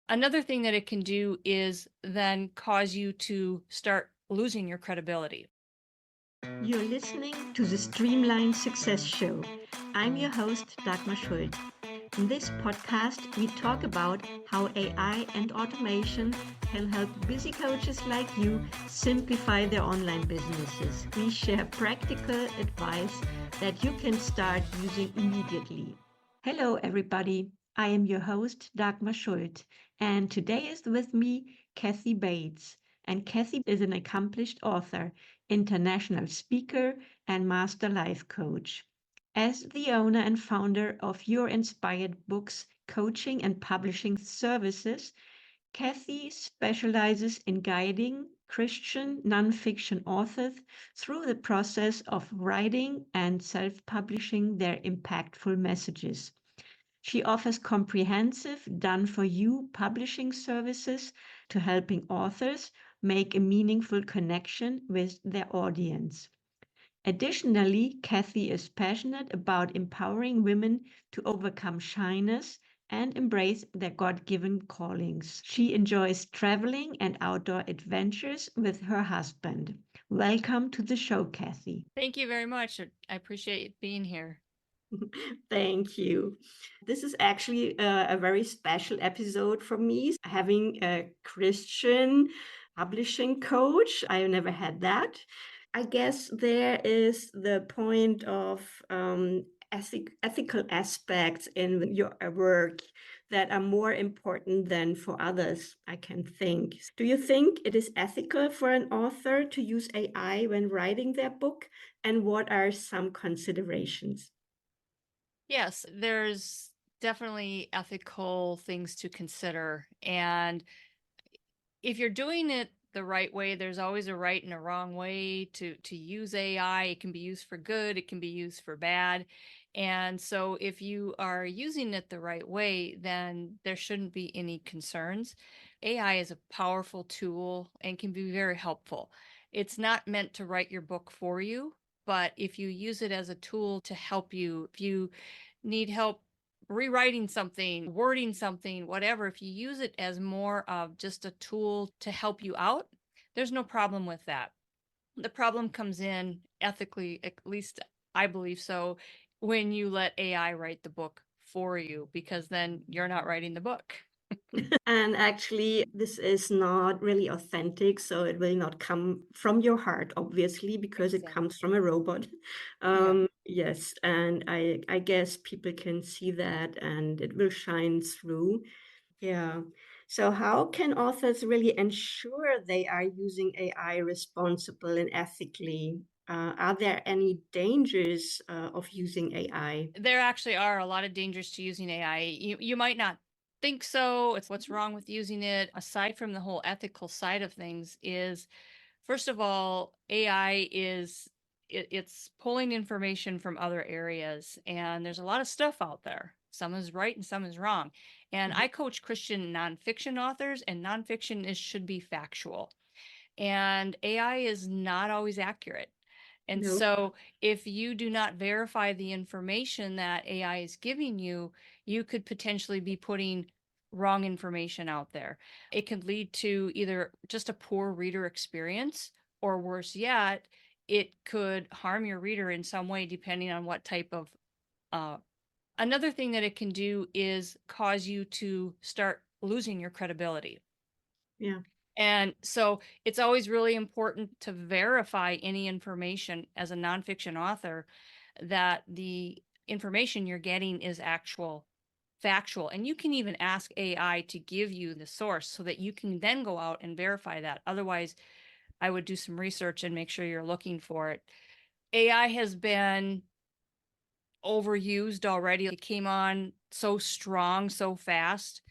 Another thing that it can do is then cause you to start losing your credibility. You're listening to the Streamline Success Show. I'm your host, Dagmar Schult. In this podcast, we talk about how AI and automation can help busy coaches like you simplify their online businesses. We share practical advice that you can start using immediately. Hello, everybody. I am your host, Dagmar Schult, and today is with me Kathy Bates. And Kathy is an accomplished author, international speaker, and master life coach. As the owner and founder of Your Inspired Books coaching and publishing services, Kathy specializes in guiding Christian nonfiction authors through the process of writing and self publishing their impactful messages. She offers comprehensive, done for you publishing services to helping authors make a meaningful connection with their audience. Additionally, Kathy is passionate about empowering women to overcome shyness and embrace their God given callings. She enjoys traveling and outdoor adventures with her husband. Welcome to the show, Kathy. Thank you very much. I appreciate being here. Thank you. This is actually a very special episode for me, having a Christian publishing coach. I never had that. I guess there is the point of ethical aspects in your work that are more important than for others, I can think. Do you think it is ethical for an author to use AI when writing their book? And what are some considerations? Yes, there's definitely ethical things to consider. And if you're doing it the right way, there's always a right and a wrong way to use AI. It can be used for good, it can be used for bad. And so if you are using it the right way, then there shouldn't be any concerns. AI is a powerful tool and can be very helpful. It's not meant to write your book for you, but if you use it as a tool to help you, if you need help rewriting something, wording something, whatever, if you use it as more of just a tool to help you out, there's no problem with that. The problem comes in ethically, at least I believe so, when you let AI write the book for you, because then you're not writing the book. And actually, this is not really authentic, so it will not come from your heart, obviously, because it Exactly. comes from a robot. Yeah. Yes, and I guess people can see that, and it will shine through. Yeah. So how can authors really ensure they are using AI responsible and ethically? Are there any dangers of using AI? There actually are a lot of dangers to using AI. You might not think so. It's what's wrong with using it. Aside from the whole ethical side of things, is first of all, AI is it's pulling information from other areas, and there's a lot of stuff out there. Some is right and some is wrong. And Mhm. I coach Christian nonfiction authors, and nonfiction is should be factual. And AI is not always accurate. And No. so, if you do not verify the information that AI is giving you, you could potentially be putting wrong information out there. It could lead to either just a poor reader experience, or worse yet, it could harm your reader in some way, depending on what type of. Uh, Another thing that it can do is cause you to start losing your credibility. Yeah. And so it's always really important to verify any information as a nonfiction author that the information you're getting is actual factual. And you can even ask AI to give you the source so that you can then go out and verify that. Otherwise, I would do some research and make sure you're looking for it. AI has been overused already. It came on so strong, so fast,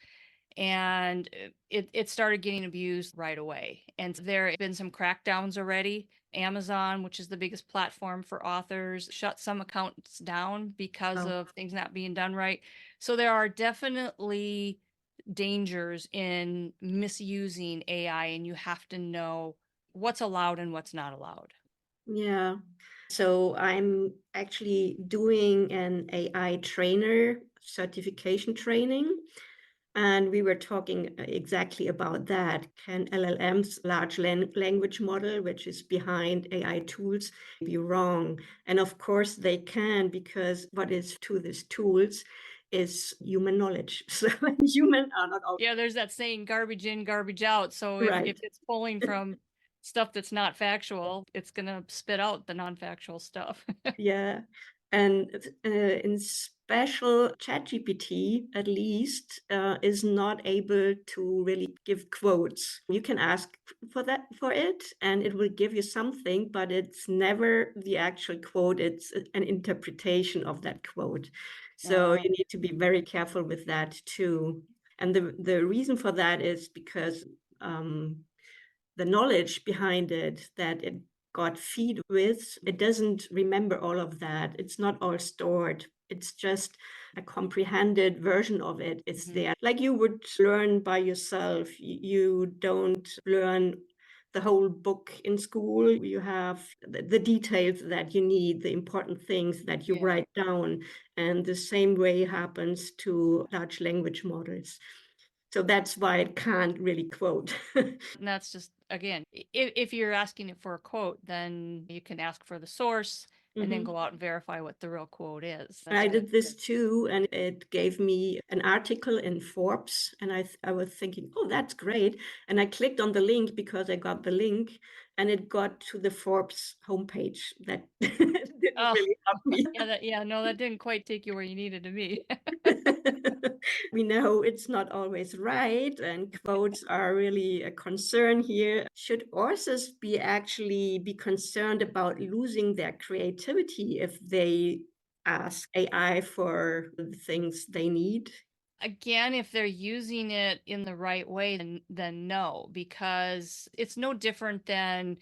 and it started getting abused right away. And there have been some crackdowns already. Amazon, which is the biggest platform for authors, shut some accounts down because Oh. of things not being done right. So there are definitely dangers in misusing AI, and you have to know what's allowed and what's not allowed. Yeah. So I'm actually doing an AI trainer certification training. And we were talking exactly about that. Can LLMs, large language model, which is behind AI tools, be wrong? And of course they can, because what is to these tools is human knowledge. So human are not all Yeah, there's that saying garbage in, garbage out. So if right. it's pulling from stuff that's not factual, it's gonna spit out the non-factual stuff. Yeah. And in special, ChatGPT at least is not able to really give quotes. You can ask for that for it, and it will give you something, but it's never the actual quote. It's an interpretation of that quote. So Uh, you need to be very careful with that too. And the reason for that is because um, the knowledge behind it that it got feed with, it doesn't remember all of that. It's not all stored. It's just a comprehended version of it. It's mhm. there. Like you would learn by yourself. You don't learn the whole book in school. You have the details that you need, the important things that you Yeah. write down. And the same way happens to large language models. So that's why it can't really quote. And that's just, again, if you're asking it for a quote, then you can ask for the source and then Mhm. go out and verify what the real quote is. That's I good. did this too, and it gave me an article in Forbes, and I was thinking, oh, that's great. And I clicked on the link because I got the link, and it got to the Forbes homepage. That didn't Oh, really help me. yeah, no, that didn't quite take you where you needed to be. We know it's not always right, and quotes are really a concern here. Should authors be concerned about losing their creativity if they ask AI for the things they need? Again, if they're using it in the right way, then no, because it's no different than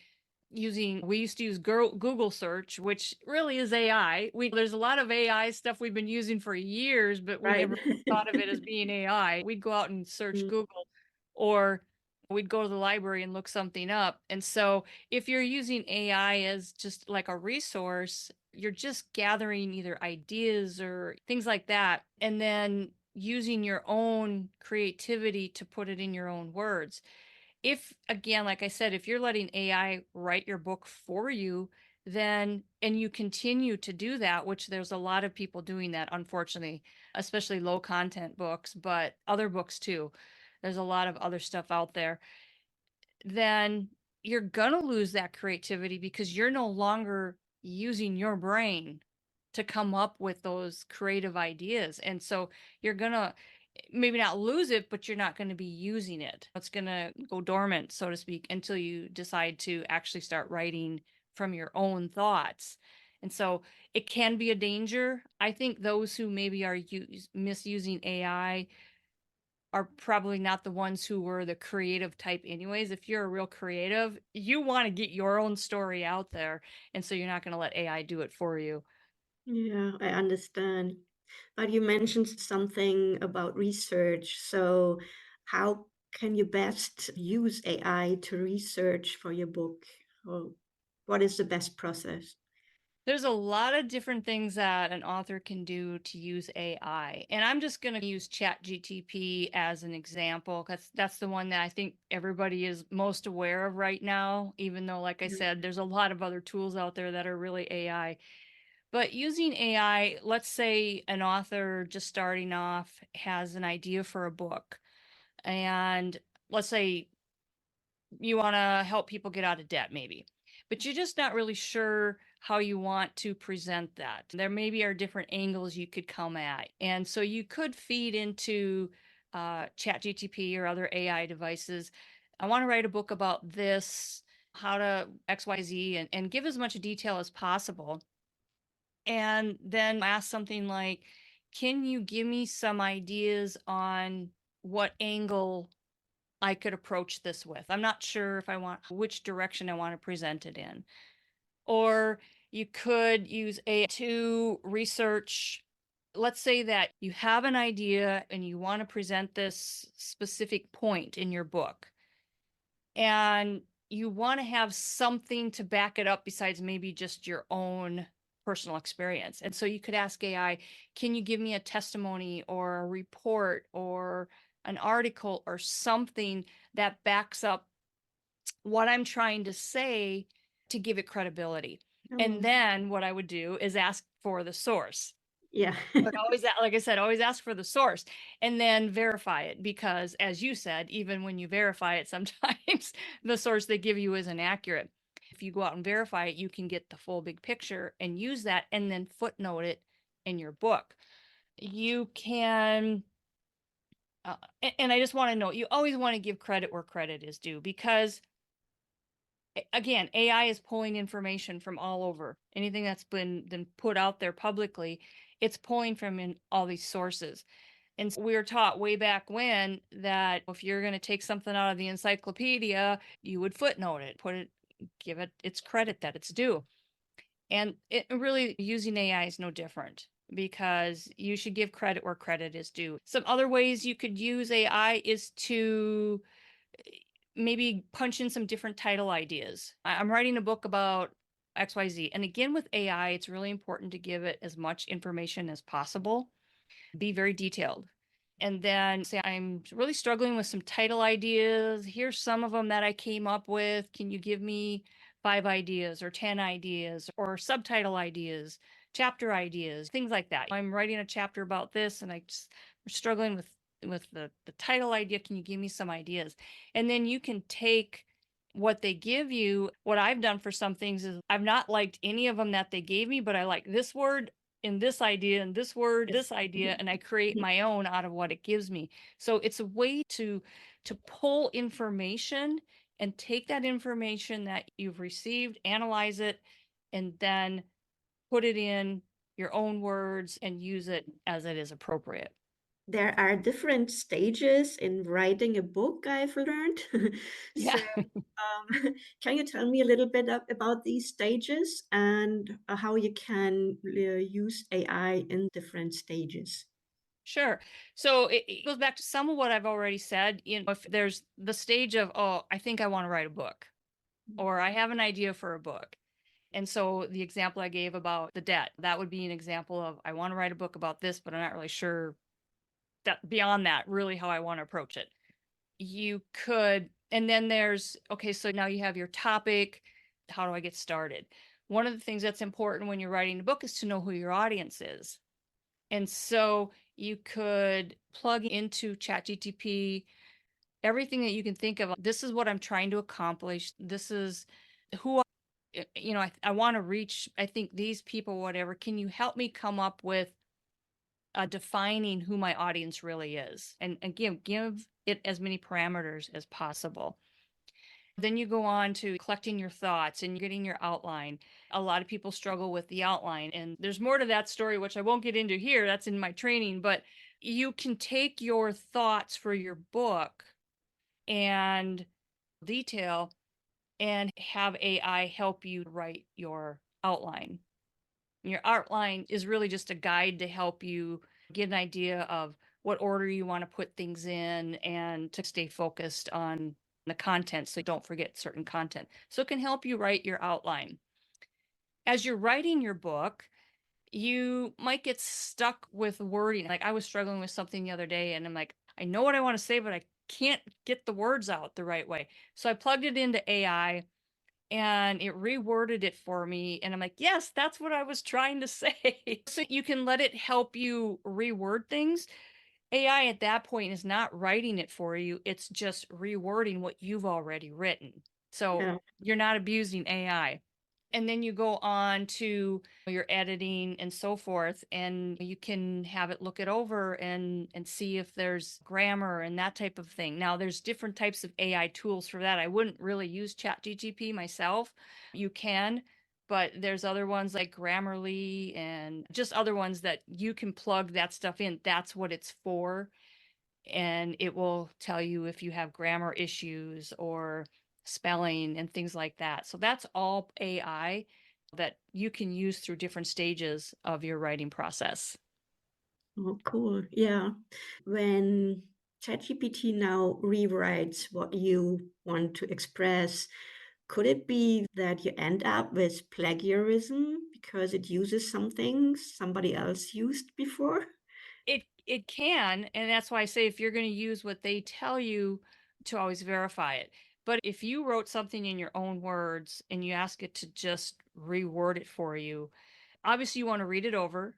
we used to use Google search, which really is AI. There's a lot of AI stuff we've been using for years, but we Right. never thought of it as being AI. We'd go out and search Mm, Google, or we'd go to the library and look something up. And so if you're using AI as just like a resource, you're just gathering either ideas or things like that, and then using your own creativity to put it in your own words. If, again, like I said, if you're letting AI write your book for you, then and you continue to do that, which there's a lot of people doing that, unfortunately, especially low content books, but other books too. There's a lot of other stuff out there. Then you're gonna lose that creativity because you're no longer using your brain to come up with those creative ideas. And so you're gonna maybe not lose it, but you're not going to be using it. It's going to go dormant, so to speak, until you decide to actually start writing from your own thoughts. And so it can be a danger. I think those who maybe are misusing AI are probably not the ones who were the creative type anyways. If you're a real creative, you want to get your own story out there. And so you're not going to let AI do it for you. yeah, I understand. But you mentioned something about research. So, how can you best use AI to research for your book? Or what is the best process? There's a lot of different things that an author can do to use AI. And I'm just going to use ChatGTP as an example because that's the one that I think everybody is most aware of right now, even though, like I Yeah. said, there's a lot of other tools out there that are really AI. But using AI, let's say an author just starting off has an idea for a book. And let's say you want to help people get out of debt, maybe, but you're just not really sure how you want to present that. There maybe are different angles you could come at. And so you could feed into ChatGTP or other AI devices. I want to write a book about this, how to XYZ, and give as much detail as possible. And then ask something like, can you give me some ideas on what angle I could approach this with? I'm not sure if I want which direction I want to present it in. Or you could use AI to research. Let's say that you have an idea and you want to present this specific point in your book, and you want to have something to back it up besides maybe just your own personal experience. And so you could ask AI, can you give me a testimony or a report or an article or something that backs up what I'm trying to say to give it credibility. And Oh, then what I would do is ask for the source. yeah. But always, like I said, always ask for the source and then verify it, because as you said, even when you verify it, sometimes the source they give you isn't accurate. If you go out and verify it, you can get the full big picture and use that and then footnote it in your book. You can, and I just want to note, you always want to give credit where credit is due, because again, AI is pulling information from all over. Anything that's been put out there publicly, it's pulling from in all these sources. And we were taught way back when that if you're going to take something out of the encyclopedia, you would footnote it, give it its credit that it's due. And it really, using AI is no different, because you should give credit where credit is due. Some other ways you could use AI is to maybe punch in some different title ideas. I'm writing a book about XYZ. And again, with AI, it's really important to give it as much information as possible, be very detailed. And then say, I'm really struggling with some title ideas. Here's some of them that I came up with. Can you give me 5 ideas or 10 ideas or subtitle ideas, chapter ideas, things like that? I'm writing a chapter about this and I'm struggling with the title idea. Can you give me some ideas? And then you can take what they give you. What I've done for some things is I've not liked any of them that they gave me, but I like this word in this idea and this word, this idea, and I create my own out of what it gives me. So it's a way to pull information and take that information that you've received, analyze it, and then put it in your own words and use it as it is appropriate. There are different stages in writing a book, I've learned. So, Yeah. can you tell me a little bit about these stages and how you can use AI in different stages? Sure. So it goes back to some of what I've already said. If there's the stage of, oh, I think I want to write a book, or I have an idea for a book. And so the example I gave about the debt, that would be an example of, I want to write a book about this, but I'm not really sure that beyond that, really how I want to approach it. You could, and then there's, okay, so now you have your topic. How do I get started? One of the things that's important when you're writing a book is to know who your audience is. And so you could plug into ChatGTP everything that you can think of. This is what I'm trying to accomplish. This is who I want to reach. I think these people, whatever. Can you help me come up with defining who my audience really is? And again, give it as many parameters as possible. Then you go on to collecting your thoughts and getting your outline. A lot of people struggle with the outline, and there's more to that story, which I won't get into here. That's in my training, but you can take your thoughts for your book and detail and have AI help you write your outline. Your outline is really just a guide to help you get an idea of what order you want to put things in and to stay focused on the content so you don't forget certain content. So it can help you write your outline. As you're writing your book, you might get stuck with wording. Like I was struggling with something the other day and I'm like, I know what I want to say, but I can't get the words out the right way. So I plugged it into AI and it reworded it for me. And I'm like, yes, that's what I was trying to say. So you can let it help you reword things. AI at that point is not writing it for you, it's just rewording what you've already written. So Yeah. you're not abusing AI. And then you go on to your editing and so forth, and you can have it look it over and see if there's grammar and that type of thing. Now, there's different types of AI tools for that. I wouldn't really use ChatGPT myself. You can, but there's other ones like Grammarly and just other ones that you can plug that stuff in. That's what it's for. And it will tell you if you have grammar issues or spelling and things like that. So that's all AI that you can use through different stages of your writing process. Oh, cool. Yeah. When ChatGPT now rewrites what you want to express, could it be that you end up with plagiarism because it uses something somebody else used before? It can, and that's why I say if you're going to use what they tell you, to always verify it. But if you wrote something in your own words and you ask it to just reword it for you, obviously you want to read it over.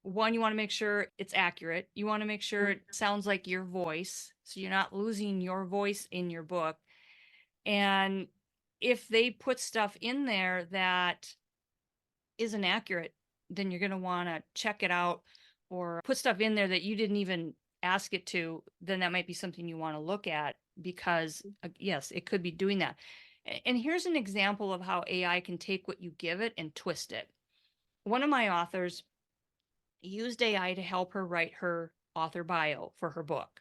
One, you want to make sure it's accurate. You want to make sure it sounds like your voice, so you're not losing your voice in your book. And if they put stuff in there that isn't accurate, then you're going to want to check it out, or put stuff in there that you didn't even ask it to, then that might be something you want to look at because, yes, it could be doing that. And here's an example of how AI can take what you give it and twist it. One of my authors used AI to help her write her author bio for her book.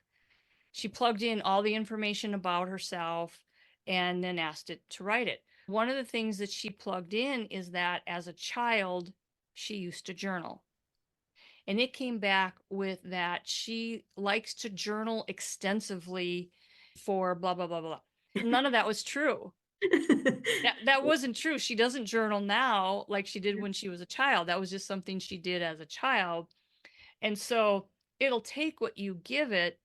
She plugged in all the information about herself and then asked it to write it. One of the things that she plugged in is that as a child, she used to journal. And it came back with that she likes to journal extensively for blah, blah, blah, blah. None of that was true. That wasn't true. She doesn't journal now like she did when she was a child. That was just something she did as a child. And so it'll take what you give it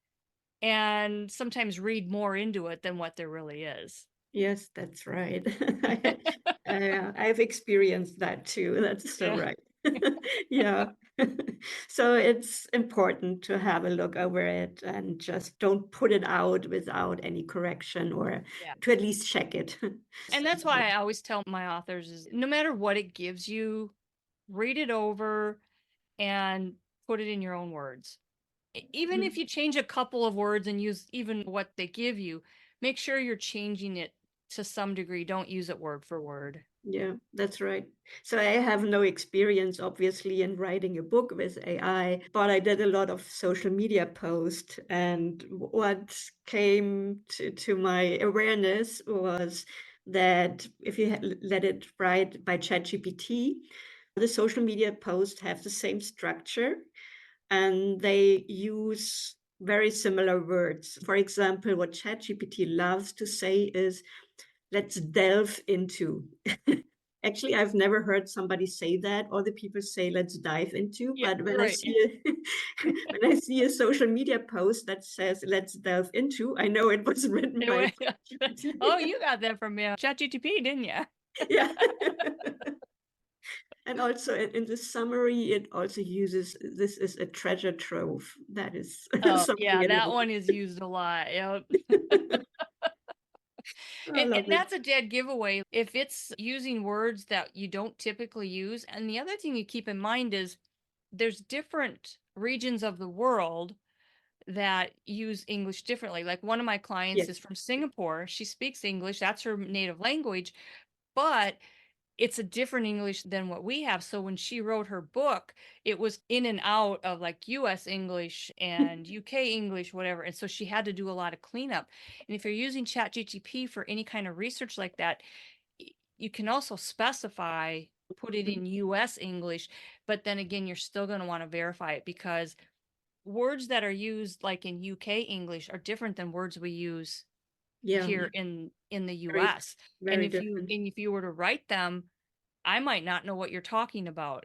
and sometimes read more into it than what there really is. Yes, that's right. I've experienced that too. That's so Yeah. right. Yeah. So it's important to have a look over it and just don't put it out without any correction, or Yeah. to at least check it. And that's why I always tell my authors is no matter what it gives you, read it over and put it in your own words. Even if Mhm. you change a couple of words and use even what they give you, make sure you're changing it to some degree. Don't use it word for word. Yeah, that's right. So I have no experience, obviously, in writing a book with AI, but I did a lot of social media posts. And what came to my awareness was that if you let it write by ChatGPT, the social media posts have the same structure and they use very similar words. For example, what ChatGPT loves to say is, let's delve into. Actually, I've never heard somebody say that. Other people say let's dive into, Yeah, but when I right. see a when I see a social media post that says let's delve into, I know it was written by ChatGPT. Oh, you got that from ChatGPT, didn't you? Yeah. And also in the summary, it also uses this is a treasure trove. That is Oh, something yeah, it that loves. one is used a lot. Yep. I And love it. that's a dead giveaway if it's using words that you don't typically use. And the other thing you keep in mind is there's different regions of the world that use English differently. Like one of my clients is Yes. from Singapore. She speaks English, that's her native language, but it's a different English than what we have. So when she wrote her book, it was in and out of like US English and UK English, whatever. And so she had to do a lot of cleanup. And if you're using ChatGPT for any kind of research like that, you can also specify, put it in US English, but then again, you're still going to want to verify it because words that are used like in UK English are different than words we use Yeah. here in the Very, US. And very different. if you were to write them, I might not know what you're talking about.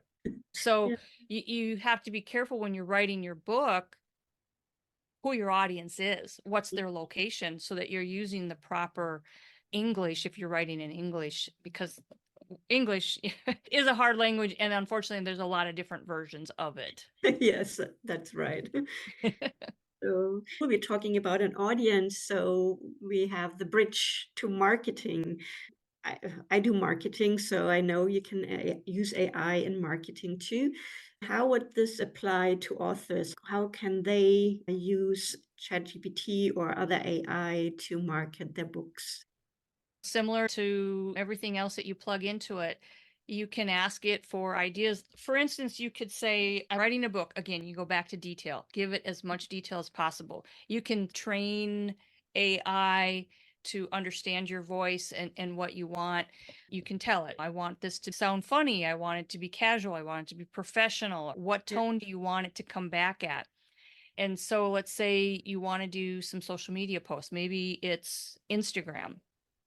So Yeah. you have to be careful when you're writing your book who your audience is, what's their location, so that you're using the proper English if you're writing in English, because English is a hard language, and unfortunately, there's a lot of different versions of it. Yes, that's right. So we're talking about an audience. So we have the bridge to marketing. I, I do marketing, so I know you can use AI in marketing too. How would this apply to authors? How can they use ChatGPT or other AI to market their books? Similar to everything else that you plug into it, you can ask it for ideas. For instance, you could say, I'm writing a book. Again, you go back to detail, give it as much detail as possible. You can train AI to understand your voice and what you want. You can tell it, I want this to sound funny. I want it to be casual. I want it to be professional. What Yeah. tone do you want it to come back at? And so let's say you want to do some social media posts. Maybe it's Instagram.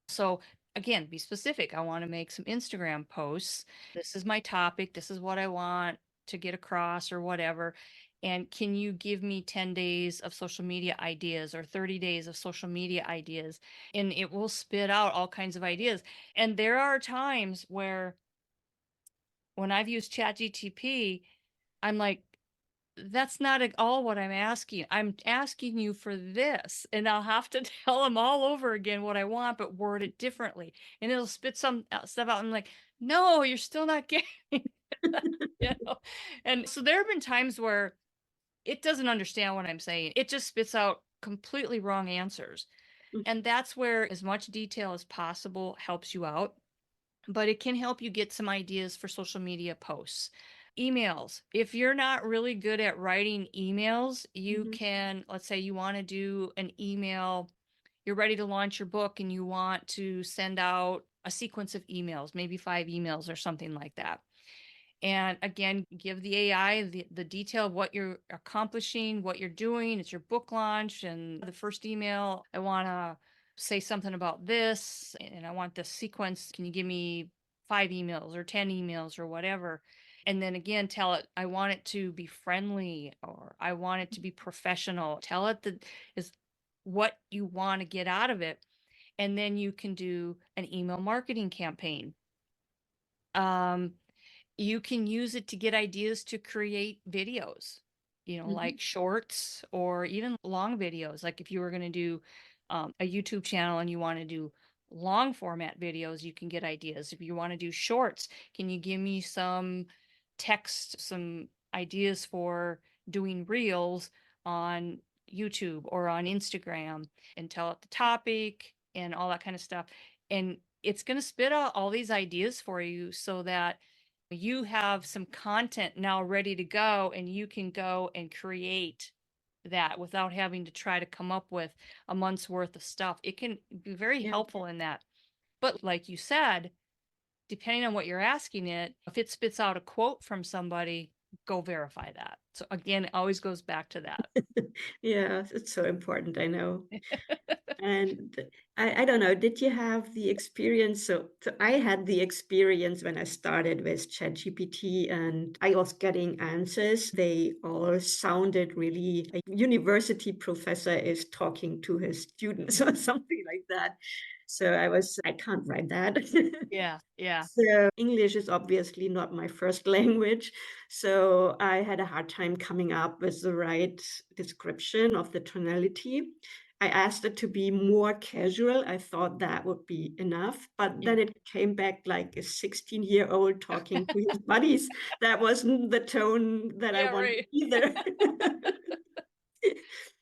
So again, be specific. I want to make some Instagram posts. This is my topic. This is what I want to get across or whatever. And can you give me 10 days of social media ideas or 30 days of social media ideas? And it will spit out all kinds of ideas. And there are times where when I've used ChatGTP, I'm like, that's not at all what I'm asking. I'm asking you for this. And I'll have to tell them all over again what I want, but word it differently. And it'll spit some stuff out. I'm like, no, you're still not getting it, you know? And so there have been times where it doesn't understand what I'm saying. It just spits out completely wrong answers. And that's where as much detail as possible helps you out, but it can help you get some ideas for social media posts. Emails. If you're not really good at writing emails, you Mhm. can, let's say you want to do an email, you're ready to launch your book and you want to send out a sequence of emails, maybe 5 emails or something like that. And again, give the AI the detail of what you're accomplishing, what you're doing. It's your book launch. And the first email, I want to say something about this and I want this sequence. Can you give me 5 emails or 10 emails or whatever? And then again, tell it, I want it to be friendly or I want it to be professional. Tell it that is what you want to get out of it. And then you can do an email marketing campaign. Um, you can use it to get ideas to create videos, Mhm. like shorts or even long videos. Like if you were going to do a YouTube channel and you want to do long format videos, you can get ideas. If you want to do shorts, can you give me some text, some ideas for doing reels on YouTube or on Instagram and tell it the topic and all that kind of stuff. And it's going to spit out all these ideas for you so that you have some content now ready to go and you can go and create that without having to try to come up with a month's worth of stuff. It can be very Yeah. helpful in that. But like you said, depending on what you're asking it, if it spits out a quote from somebody, go verify that. So again, it always goes back to that. Yeah, it's so important, I know. And I don't know, did you have the experience? So I had the experience when I started with ChatGPT and I was getting answers. They all sounded really a university professor is talking to his students or something like that. So I can't write that. Yeah, yeah, So English is obviously not my first language. So I had a hard time coming up with the right description of the tonality. I asked it to be more casual. I thought that would be enough, but yeah. then it came back like a 16-year-old talking to his buddies. That wasn't the tone that I Yeah, wanted right. either.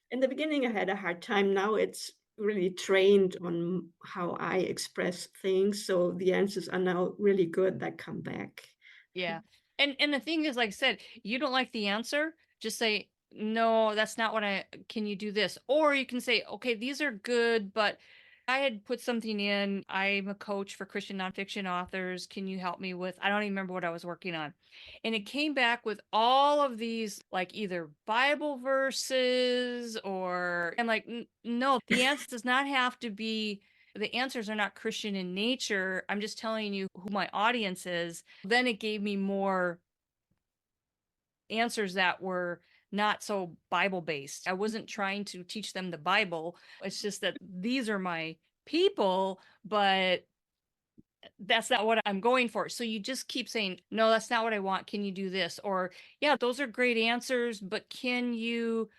In the beginning, I had a hard time. Now it's really trained on how I express things. So the answers are now really good that come back. Yeah. And the thing is, like I said, you don't like the answer, just say, no, that's not what can you do this? Or you can say, okay, these are good, but I had put something in. I'm a coach for Christian nonfiction authors. Can you help me with, I don't even remember what I was working on. And it came back with all of these, like either Bible verses or I'm like, No, the answer does not have to be the answers are not Christian in nature. I'm just telling you who my audience is. Then it gave me more answers that were not so Bible based. I wasn't trying to teach them the Bible. It's just that these are my people, but that's not what I'm going for. So you just keep saying, no, that's not what I want. Can you do this? Or, yeah, those are great answers, but can you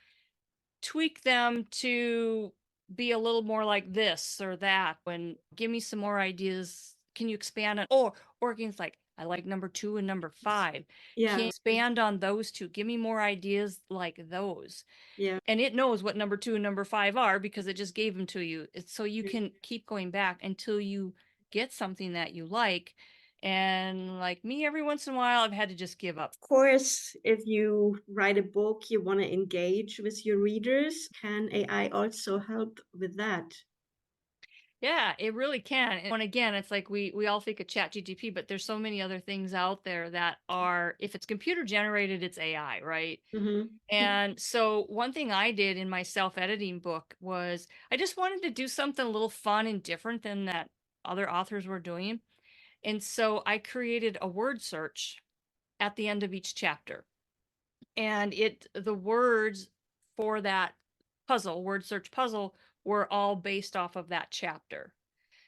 tweak them to be a little more like this or that and give me some more ideas. Can you expand on or against like I like number 2 and number 5. Can you Yeah, expand on those two? Give me more ideas like those. yeah. And it knows what number 2 and number 5 are because it just gave them to you. It's so you can keep going back until you get something that you like. And like me, every once in a while, I've had to just give up. Of course, if you write a book, you want to engage with your readers. Can AI also help with that? Yeah, it really can. And again, it's like we all think of Chat GTP, but there's so many other things out there that are if it's computer generated, it's AI, right? Hmm. And so one thing I did in my self-editing book was I just wanted to do something a little fun and different than that other authors were doing. And so I created a word search at the end of each chapter. And the words for that word search puzzle, were all based off of that chapter.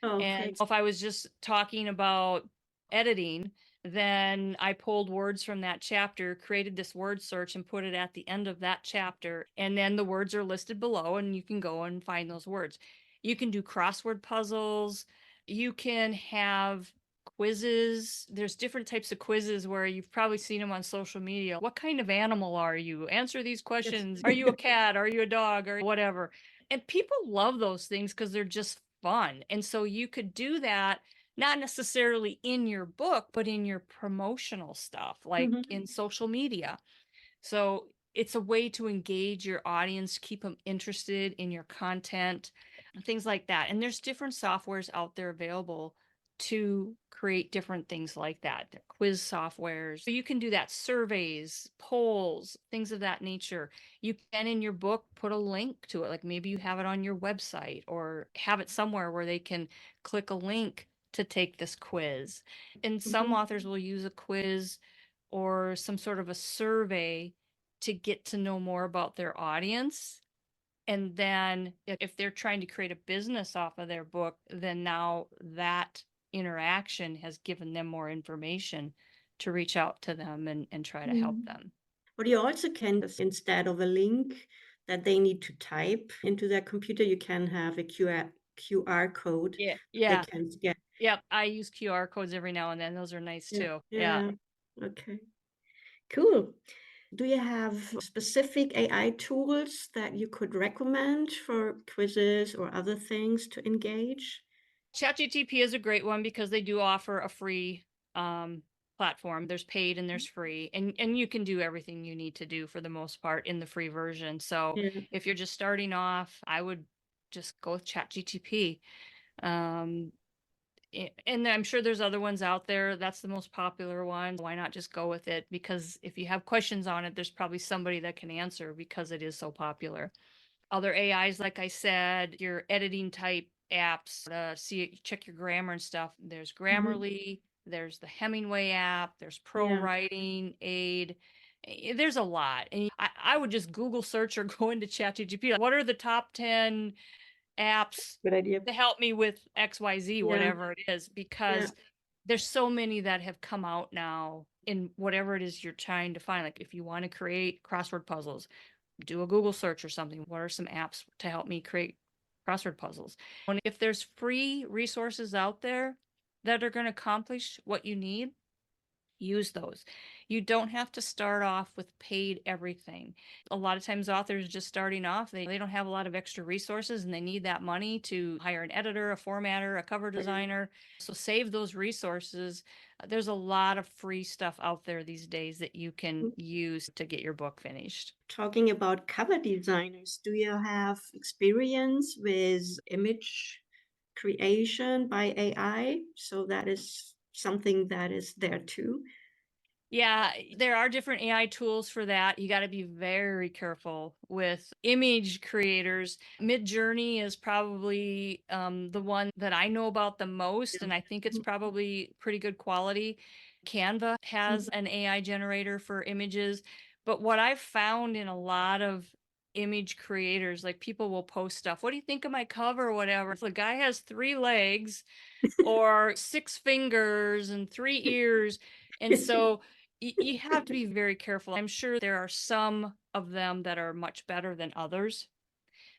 Okay. And if I was just talking about editing, then I pulled words from that chapter, created this word search, and put it at the end of that chapter. And then the words are listed below, and you can go and find those words. You can do crossword puzzles. You can have quizzes. There's different types of quizzes where you've probably seen them on social media. What kind of animal are you? Answer these Yes. questions. Are you a cat? Are you a dog? Or whatever. And people love those things because they're just fun. And so you could do that not necessarily in your book, but in your promotional stuff, like Mhm. in social media. So it's a way to engage your audience, keep them interested in your content, things like that. And there's different softwares out there available to create different things like that. Quiz softwares. So you can do that, surveys, polls, things of that nature. You can in your book put a link to it. Like maybe you have it on your website or have it somewhere where they can click a link to take this quiz. And some Mhm. authors will use a quiz or some sort of a survey to get to know more about their audience. And then if they're trying to create a business off of their book, then now that interaction has given them more information to reach out to them and try to help Mm. them. What you also can, instead of a link that they need to type into their computer, you can have a QR code Yeah. they Yeah. can scan. Yep. I use QR codes every now and then. Those are nice Yeah. too. Yeah. Yeah. Okay. Cool. Do you have specific AI tools that you could recommend for quizzes or other things to engage? ChatGTP is a great one because they do offer a free um, platform. There's paid and there's free, and you can do everything you need to do for the most part in the free version. So Yeah. if you're just starting off, I would just go with ChatGTP. Um, and I'm sure there's other ones out there. That's the most popular one. Why not just go with it? Because if you have questions on it, there's probably somebody that can answer because it is so popular. Other AIs, like I said, your editing type apps to check your grammar and stuff. There's Mhm. Grammarly, there's the Hemingway app, there's Pro Yeah. Writing Aid. There's a lot. And I would just Google search or go into ChatGPT. What are the top 10 apps Good idea. to help me with XYZ, Yeah. whatever it is? Yeah. Because there's so many that have come out now in whatever it is you're trying to find. Like if you want to create crossword puzzles, do a Google search or something. What are some apps to help me create crossword puzzles? And if there's free resources out there that are going to accomplish what you need, use those. You don't have to start off with paid everything. A lot of times authors just starting off, they don't have a lot of extra resources and they need that money to hire an editor, a formatter, a cover Right. designer. So save those resources. There's a lot of free stuff out there these days that you can use to get your book finished. Talking about cover designers, do you have experience with image creation by AI? So that is something that is there too. Yeah, there are different AI tools for that. You got to be very careful with image creators. Midjourney is probably the one that I know about the most, Yeah. and I think it's probably pretty good quality. Canva has Mhm. an AI generator for images, but what I've found in a lot of image creators, like people will post stuff. What do you think of my cover or whatever? If the guy has 3 legs or 6 fingers and 3 ears. And so you have to be very careful. I'm sure there are some of them that are much better than others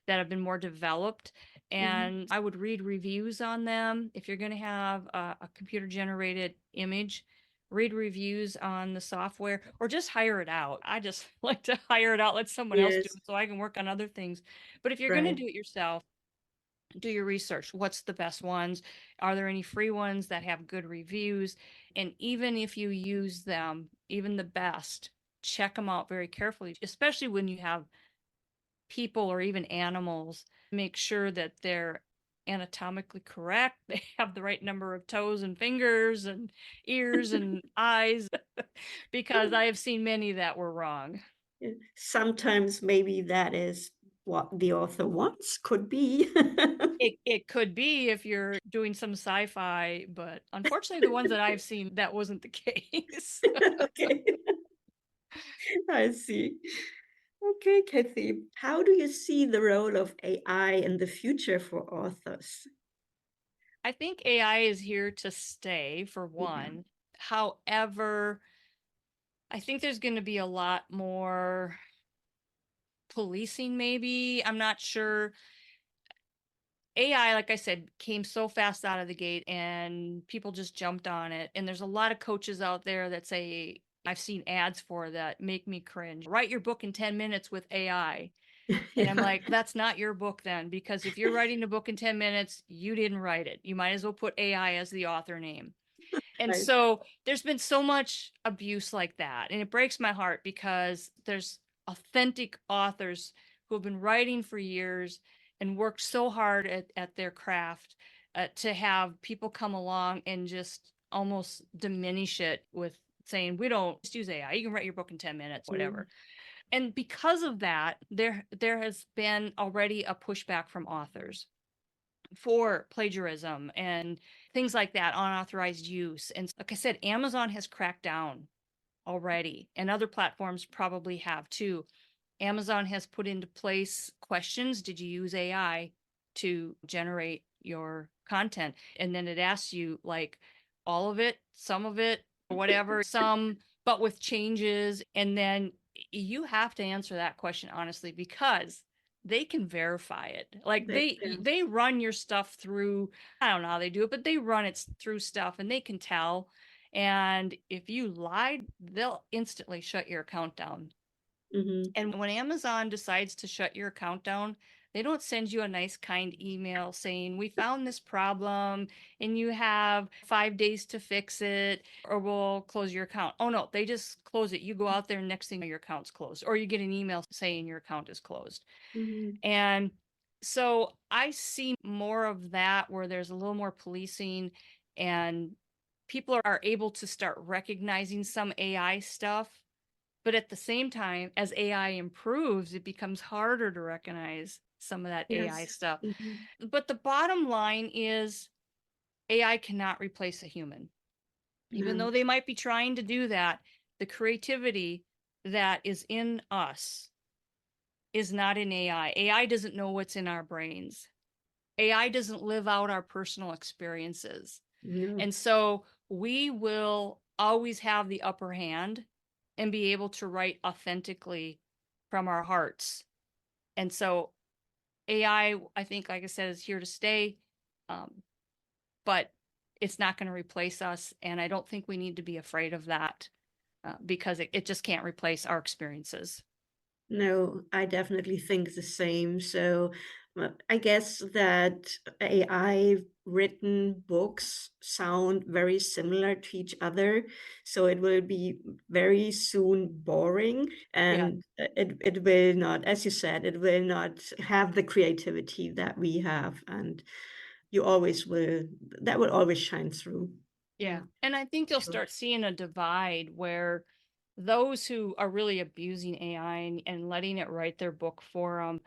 that have been more developed. Mhm. And I would read reviews on them. If you're going to have a computer generated image, read reviews on the software or just hire it out. I just like to hire it out, let someone else do Yes, it so I can work on other things. But if you're going to right. do it yourself, do your research. What's the best ones? Are there any free ones that have good reviews? And even if you use them, even the best, check them out very carefully, especially when you have people or even animals. Make sure that they're anatomically correct. They have the right number of toes and fingers and ears and eyes, because I have seen many that were wrong. Yeah. Sometimes maybe that is what the author wants, could be. It could be if you're doing some sci-fi, but unfortunately, the ones that I've seen, that wasn't the case. Okay. I see. Okay, Kathy, how do you see the role of AI in the future for authors? I think AI is here to stay, for Yeah. one. However, I think there's going to be a lot more policing, maybe. I'm not sure. AI, like I said, came so fast out of the gate and people just jumped on it. And there's a lot of coaches out there that say, I've seen ads for that make me cringe. Write your book in 10 minutes with AI. And I'm Yeah. like, that's not your book then, because if you're writing a book in 10 minutes, you didn't write it. You might as well put AI as the author name. And Right. so there's been so much abuse like that. And it breaks my heart because there's authentic authors who have been writing for years and worked so hard at their craft to have people come along and just almost diminish it with saying, we don't just use AI. You can write your book in 10 minutes, Mm, whatever. And because of that, there has been already a pushback from authors for plagiarism and things like that, unauthorized use. And like I said, Amazon has cracked down already, and other platforms probably have too. Amazon has put into place questions. Did you use AI to generate your content? And then it asks you like all of it, some of it, or whatever, some, but with changes. And then you have to answer that question honestly because they can verify it. Like yeah. they run your stuff through, I don't know how they do it, but they run it through stuff and they can tell. And if you lied, they'll instantly shut your account down. Hmm. And when Amazon decides to shut your account down, they don't send you a nice, kind email saying, we found this problem and you have 5 days to fix it or we'll close your account. Oh, no, they just close it. You go out there, next thing your account's closed, or you get an email saying your account is closed. Hmm. And so I see more of that where there's a little more policing and people are able to start recognizing some AI stuff, but at the same time, as AI improves, it becomes harder to recognize some of that AI Yes. stuff. Hmm. But the bottom line is AI cannot replace a human. Even No. though they might be trying to do that, the creativity that is in us is not in AI. AI doesn't know what's in our brains. AI doesn't live out our personal experiences. No. And so we will always have the upper hand and be able to write authentically from our hearts. And so I think, like I said, is here to stay, um, but it's not going to replace us. And I don't think we need to be afraid of that because it just can't replace our experiences. No, I definitely think the same. So I guess that AI written books sound very similar to each other. So it will be very soon boring Yeah. and it will not, as you said, it will not have the creativity that we have. And you always will, that will always shine through. Yeah, Yeah. And I think you'll sure. start seeing a divide where those who are really abusing AI and letting it write their book for them,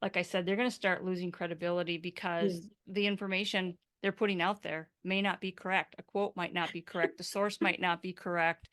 like I said, they're going to start losing credibility Yeah. because the information they're putting out there may not be correct. A quote might not be correct. The source might not be correct.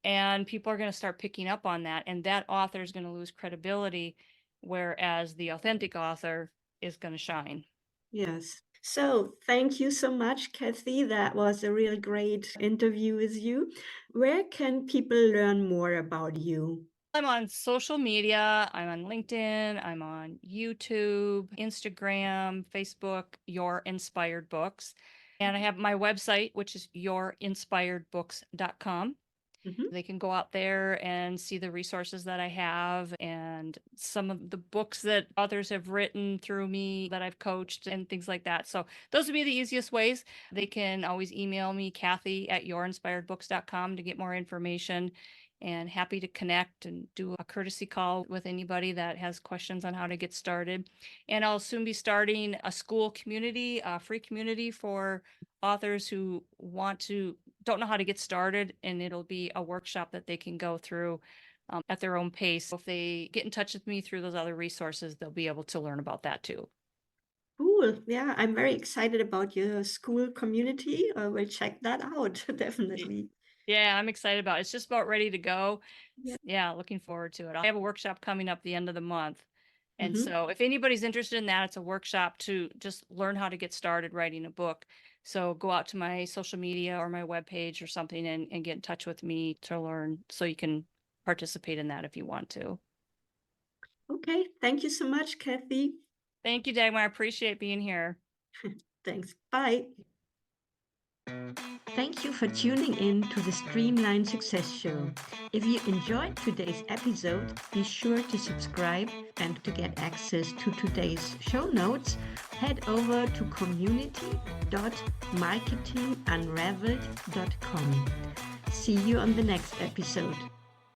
And people are going to start picking up on that. And that author is going to lose credibility, whereas the authentic author is going to shine. Yes. So thank you so much, Kathy. That was a really great interview with you. Where can people learn more about you? I'm on social media. I'm on LinkedIn. I'm on YouTube, Instagram, Facebook, Your Inspired Books. And I have my website, which is yourinspiredbooks.com. Mhm. They can go out there and see the resources that I have and some of the books that others have written through me that I've coached and things like that. So those would be the easiest ways. They can always email me, Kathy at yourinspiredbooks.com to get more information and happy to connect and do a courtesy call with anybody that has questions on how to get started. And I'll soon be starting a school community, a free community for authors who don't know how to get started, and it'll be a workshop that they can go through at their own pace. If they get in touch with me through those other resources, they'll be able to learn about that too. Cool. Yeah, I'm very excited about your school community. We'll check that out, definitely. Yeah, I'm excited about it. It's just about ready to go. Yeah. Yeah, looking forward to it. I have a workshop coming up the end of the month. And Hmm. so if anybody's interested in that, it's a workshop to just learn how to get started writing a book. So go out to my social media or my webpage or something and get in touch with me to learn so you can participate in that if you want to. Okay, thank you so much, Kathy. Thank you, Dagmar. I appreciate being here. Thanks. Bye. Thank you for tuning in to the Streamline Success Show. If you enjoyed today's episode, be sure to subscribe, and to get access to today's show notes, head over to community.marketingunraveled.com. See you on the next episode.